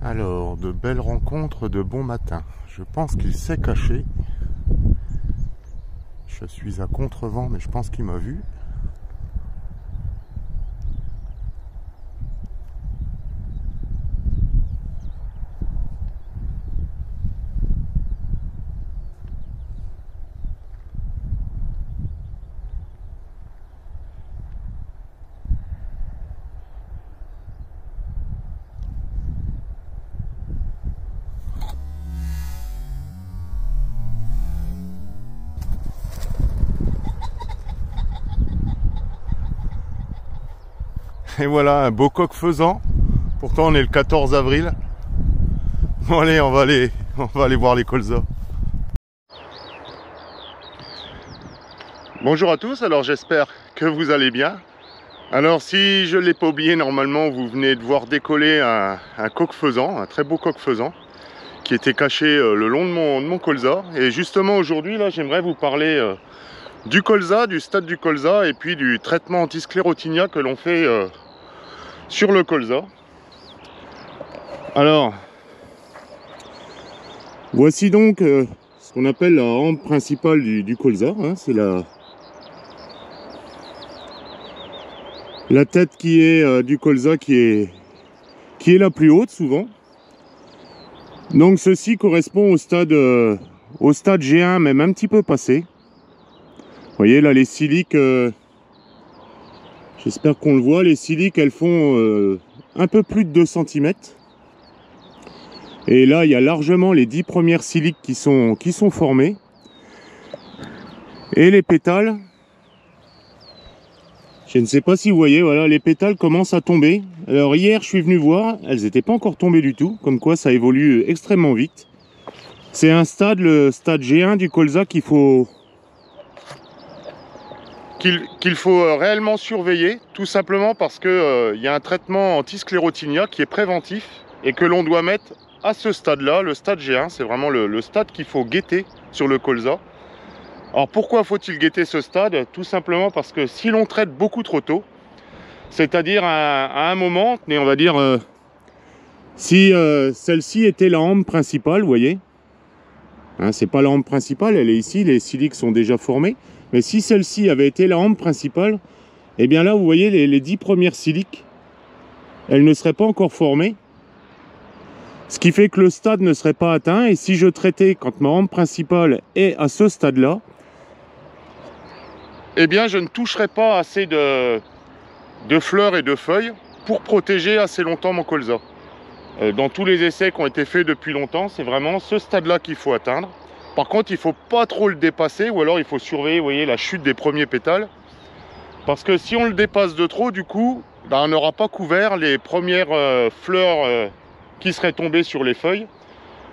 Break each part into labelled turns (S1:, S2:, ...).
S1: Alors, de belles rencontres de bon matin. Je pense qu'il s'est caché. Je suis à contre-vent, mais je pense qu'il m'a vu. Et voilà, un beau coq faisan. Pourtant, on est le 14 avril. Bon, allez, on va aller voir les colzas. Bonjour à tous, alors j'espère que vous allez bien. Alors, si je ne l'ai pas oublié, normalement, vous venez de voir décoller un coq faisan, un très beau coq faisan, qui était caché le long de mon colza. Et justement, aujourd'hui, là, j'aimerais vous parler du colza, du stade du colza, et puis du traitement antisclérotinia que l'on fait sur le colza. Alors, voici donc ce qu'on appelle la hampe principale du colza, hein, c'est la tête qui est du colza qui est la plus haute souvent. Donc ceci correspond au stade G1, même un petit peu passé. Vous voyez là les siliques, j'espère qu'on le voit, les siliques elles font un peu plus de 2 cm. Et là il y a largement les 10 premières siliques qui sont formées. Et les pétales, je ne sais pas si vous voyez, voilà, les pétales commencent à tomber. Alors hier je suis venu voir, elles n'étaient pas encore tombées du tout, comme quoi ça évolue extrêmement vite. C'est un stade, le stade G1 du colza qu'il faut réellement surveiller, tout simplement parce que y a un traitement antisclérotinia qui est préventif et que l'on doit mettre à ce stade-là, le stade G1, c'est vraiment le stade qu'il faut guetter sur le colza. Alors pourquoi faut-il guetter ce stade? Tout simplement parce que si l'on traite beaucoup trop tôt, c'est-à-dire à un moment, mais on va dire, si celle-ci était la hampe principale, vous voyez, hein, c'est pas la hampe principale, elle est ici, les siliques sont déjà formés, mais si celle-ci avait été la hampe principale, et bien là vous voyez les 10 premières siliques, elles ne seraient pas encore formées, ce qui fait que le stade ne serait pas atteint. Et si je traitais quand ma hampe principale est à ce stade-là, eh bien je ne toucherai pas assez de fleurs et de feuilles pour protéger assez longtemps mon colza. Dans tous les essais qui ont été faits depuis longtemps, c'est vraiment ce stade-là qu'il faut atteindre. Par contre, il ne faut pas trop le dépasser, ou alors il faut surveiller, vous voyez, la chute des premiers pétales. Parce que si on le dépasse de trop, du coup, on n'aura pas couvert les premières fleurs qui seraient tombées sur les feuilles.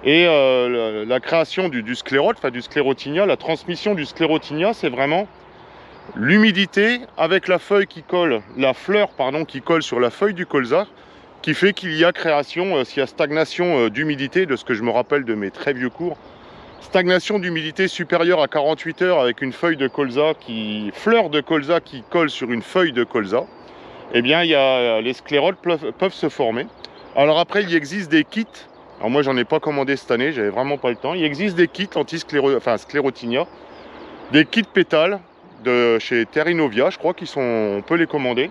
S1: Et la création du sclérote, enfin du sclérotinia, la transmission du sclérotinia, c'est vraiment l'humidité avec la feuille qui colle, la fleur pardon qui colle sur la feuille du colza, qui fait qu'il y a création, s'il y a stagnation d'humidité, de ce que je me rappelle de mes très vieux cours, stagnation d'humidité supérieure à 48 heures avec une feuille de colza fleur de colza qui colle sur une feuille de colza, eh bien les sclérotes peuvent se former. Alors après il existe des kits, alors moi j'en ai pas commandé cette année, j'avais vraiment pas le temps. Il existe des kits sclérotinia, des kits pétales de chez Terrinovia, je crois on peut les commander,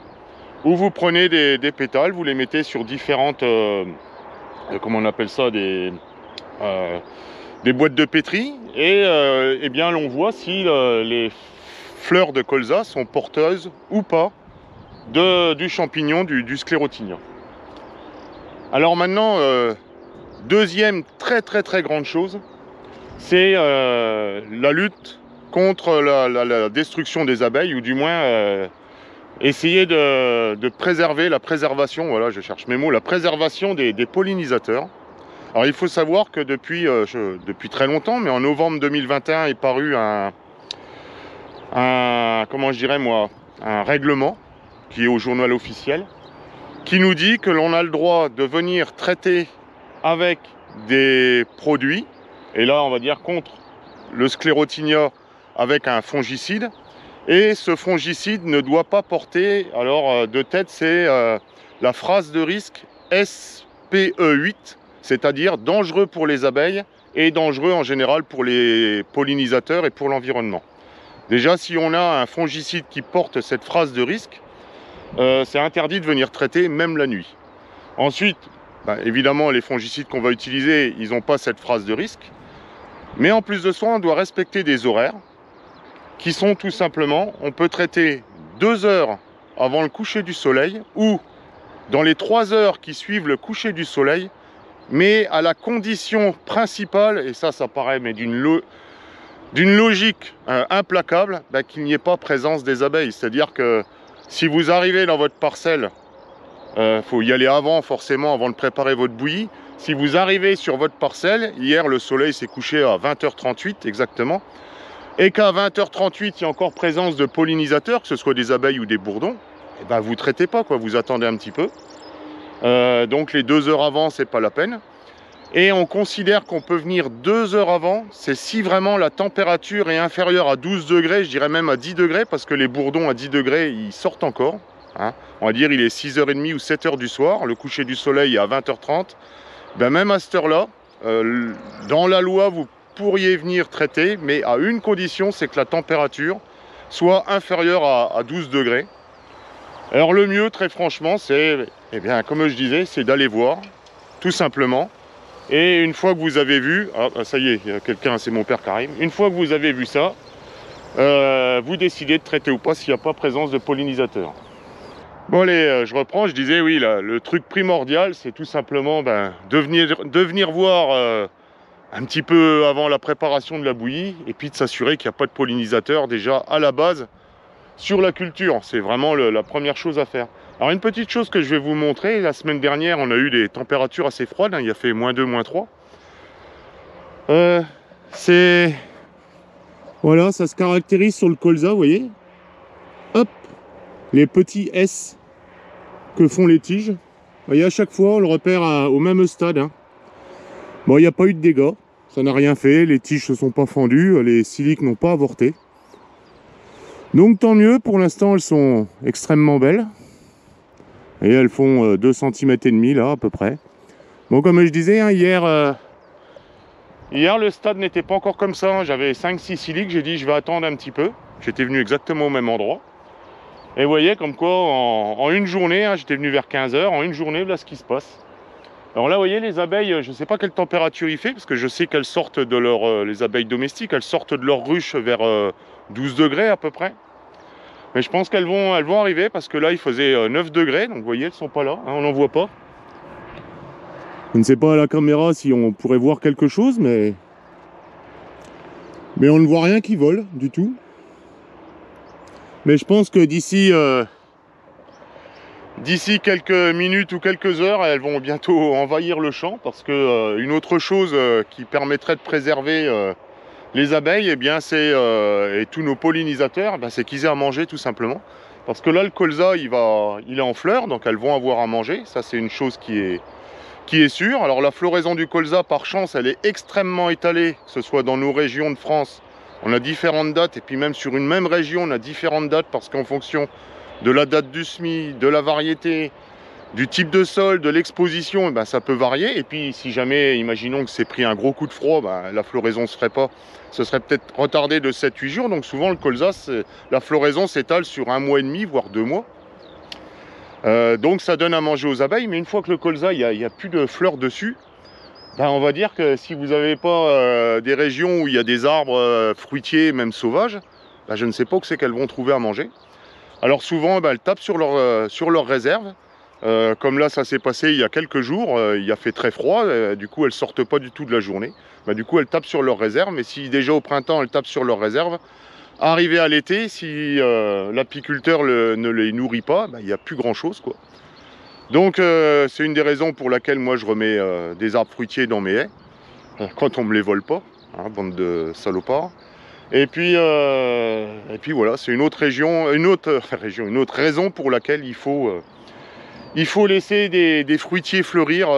S1: où vous prenez des pétales, vous les mettez sur différentes, comment on appelle ça, des boîtes de pétri, et eh bien l'on voit si les fleurs de colza sont porteuses ou pas du champignon du sclérotinia. Alors maintenant, deuxième très grande chose, c'est la lutte contre la destruction des abeilles, ou du moins essayer de préserver la préservation, voilà, je cherche mes mots, la préservation des pollinisateurs. Alors il faut savoir que depuis très longtemps, mais en novembre 2021 est paru comment je dirais moi, un règlement qui est au journal officiel, qui nous dit que l'on a le droit de venir traiter avec des produits, et là on va dire contre le sclérotinia avec un fongicide, et ce fongicide ne doit pas porter, alors de tête c'est la phrase de risque SPE8, c'est-à-dire dangereux pour les abeilles et dangereux en général pour les pollinisateurs et pour l'environnement. Déjà, si on a un fongicide qui porte cette phrase de risque, c'est interdit de venir traiter même la nuit. Ensuite, évidemment, les fongicides qu'on va utiliser, ils n'ont pas cette phrase de risque. Mais en plus de ça, on doit respecter des horaires qui sont tout simplement, on peut traiter 2 heures avant le coucher du soleil ou dans les 3 heures qui suivent le coucher du soleil, mais à la condition principale, et ça paraît mais d'une logique implacable, qu'il n'y ait pas présence des abeilles. C'est-à-dire que si vous arrivez dans votre parcelle, faut y aller avant, forcément, avant de préparer votre bouillie. Si vous arrivez sur votre parcelle, hier le soleil s'est couché à 20h38 exactement, et qu'à 20h38 il y a encore présence de pollinisateurs, que ce soit des abeilles ou des bourdons, et vous ne traitez pas, quoi, vous attendez un petit peu. Donc les 2 heures avant, c'est pas la peine. Et on considère qu'on peut venir 2 heures avant, c'est si vraiment la température est inférieure à 12 degrés, je dirais même à 10 degrés, parce que les bourdons à 10 degrés, ils sortent encore. Hein. On va dire il est 6h30 ou 7h du soir, le coucher du soleil est à 20h30. Même à cette heure-là, dans la loi, vous pourriez venir traiter, mais à une condition, c'est que la température soit inférieure à 12 degrés. Alors le mieux, très franchement, c'est, comme je disais, c'est d'aller voir, tout simplement. Et une fois que vous avez vu, ça y est, il y a quelqu'un, c'est mon père Karim, une fois que vous avez vu ça, vous décidez de traiter ou pas s'il n'y a pas présence de pollinisateurs. Bon allez, je reprends, je disais oui, là, le truc primordial, c'est tout simplement de venir voir un petit peu avant la préparation de la bouillie, et puis de s'assurer qu'il n'y a pas de pollinisateurs déjà à la base sur la culture. C'est vraiment la première chose à faire. Alors une petite chose que je vais vous montrer, la semaine dernière on a eu des températures assez froides, il a fait -2, -3. Voilà, ça se caractérise sur le colza, vous voyez. Hop, les petits S que font les tiges. Vous voyez, à chaque fois on le repère au même stade. Bon, il n'y a pas eu de dégâts, ça n'a rien fait, les tiges ne se sont pas fendues, les siliques n'ont pas avorté. Donc tant mieux, pour l'instant elles sont extrêmement belles. Et elles font 2 cm et demi là à peu près. Bon, comme je disais, hier le stade n'était pas encore comme ça. J'avais 5-6 siliques, j'ai dit je vais attendre un petit peu. J'étais venu exactement au même endroit. Et vous voyez comme quoi en une journée, j'étais venu vers 15 h, en une journée, voilà ce qui se passe. Alors là, vous voyez, les abeilles, je ne sais pas quelle température il fait, parce que je sais qu'elles sortent de les abeilles domestiques, elles sortent de leur ruche vers 12 degrés à peu près. Mais je pense qu'elles vont arriver, parce que là, il faisait 9 degrés, donc vous voyez, elles ne sont pas là, on n'en voit pas. Je ne sais pas à la caméra si on pourrait voir quelque chose, mais on ne voit rien qui vole du tout. Mais je pense que d'ici quelques minutes ou quelques heures, elles vont bientôt envahir le champ, parce que une autre chose qui permettrait de préserver les abeilles, et tous nos pollinisateurs, c'est qu'ils aient à manger tout simplement. Parce que là, le colza, il est en fleurs, donc elles vont avoir à manger. Ça, c'est une chose qui est sûre. Alors la floraison du colza, par chance, elle est extrêmement étalée, que ce soit dans nos régions de France. On a différentes dates, et puis même sur une même région, on a différentes dates, parce qu'en fonction de la date du semis, de la variété, du type de sol, de l'exposition, ça peut varier. Et puis si jamais, imaginons que c'est pris un gros coup de froid, la floraison ne se ferait pas. Ce serait peut-être retardé de 7-8 jours. Donc souvent le colza, la floraison s'étale sur 1 mois et demi, voire 2 mois. Donc ça donne à manger aux abeilles. Mais une fois que le colza, il n'y a plus de fleurs dessus, on va dire que si vous n'avez pas des régions où il y a des arbres fruitiers, même sauvages, je ne sais pas où c'est qu'elles vont trouver à manger. Alors souvent, elles tapent sur leur réserve. Comme là, ça s'est passé il y a quelques jours, il a fait très froid, du coup elles sortent pas du tout de la journée. Du coup elles tapent sur leur réserve, mais si déjà au printemps elles tapent sur leur réserve, arrivé à l'été, si l'apiculteur ne les nourrit pas, il n'y a plus grand chose, quoi. Donc c'est une des raisons pour laquelle moi je remets des arbres fruitiers dans mes haies, quand on me les vole pas, bande de salopards. Et puis voilà, c'est une autre raison pour laquelle il faut laisser des fruitiers fleurir.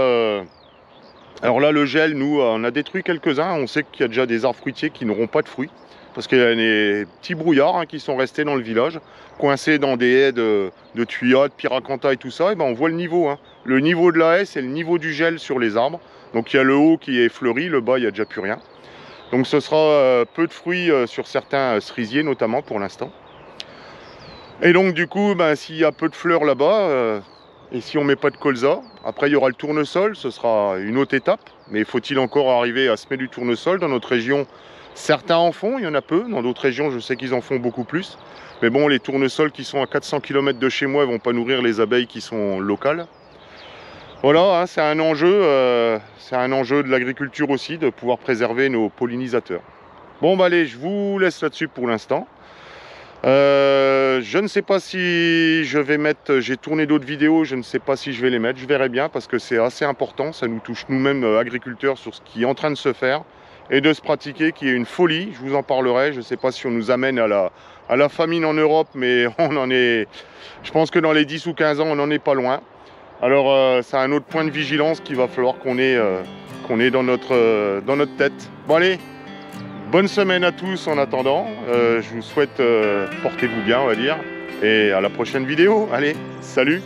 S1: Alors là, le gel, nous, on a détruit quelques-uns. On sait qu'il y a déjà des arbres fruitiers qui n'auront pas de fruits. parce qu'il y a des petits brouillards hein, qui sont restés dans le village, coincés dans des haies de tuyaux, de pyracantha et tout ça. Et ben on voit le niveau. Hein. Le niveau de la haie, c'est le niveau du gel sur les arbres. Donc il y a le haut qui est fleuri, le bas, il n'y a déjà plus rien. Donc ce sera peu de fruits sur certains cerisiers, notamment pour l'instant. Et donc du coup, ben, s'il y a peu de fleurs là-bas, et si on ne met pas de colza, après il y aura le tournesol, ce sera une autre étape. Mais faut-il encore arriver à semer du tournesol? Dans notre région, certains en font, il y en a peu. Dans d'autres régions, je sais qu'ils en font beaucoup plus. Mais bon, les tournesols qui sont à 400 km de chez moi ne vont pas nourrir les abeilles qui sont locales. Voilà, hein, c'est un enjeu de l'agriculture aussi, de pouvoir préserver nos pollinisateurs. Bon, bah allez, je vous laisse là-dessus pour l'instant. Je ne sais pas si je vais mettre, j'ai tourné d'autres vidéos, je ne sais pas si je vais les mettre, je verrai bien parce que c'est assez important, ça nous touche nous-mêmes agriculteurs sur ce qui est en train de se faire et de se pratiquer, qui est une folie, je vous en parlerai. Je ne sais pas si on nous amène à la famine en Europe, mais on en est, je pense que dans les 10 ou 15 ans, on n'en est pas loin. Alors c'est un autre point de vigilance qu'il va falloir qu'on ait dans notre tête. Bon allez, bonne semaine à tous en attendant. Je vous souhaite portez-vous bien, on va dire. Et à la prochaine vidéo. Allez, salut!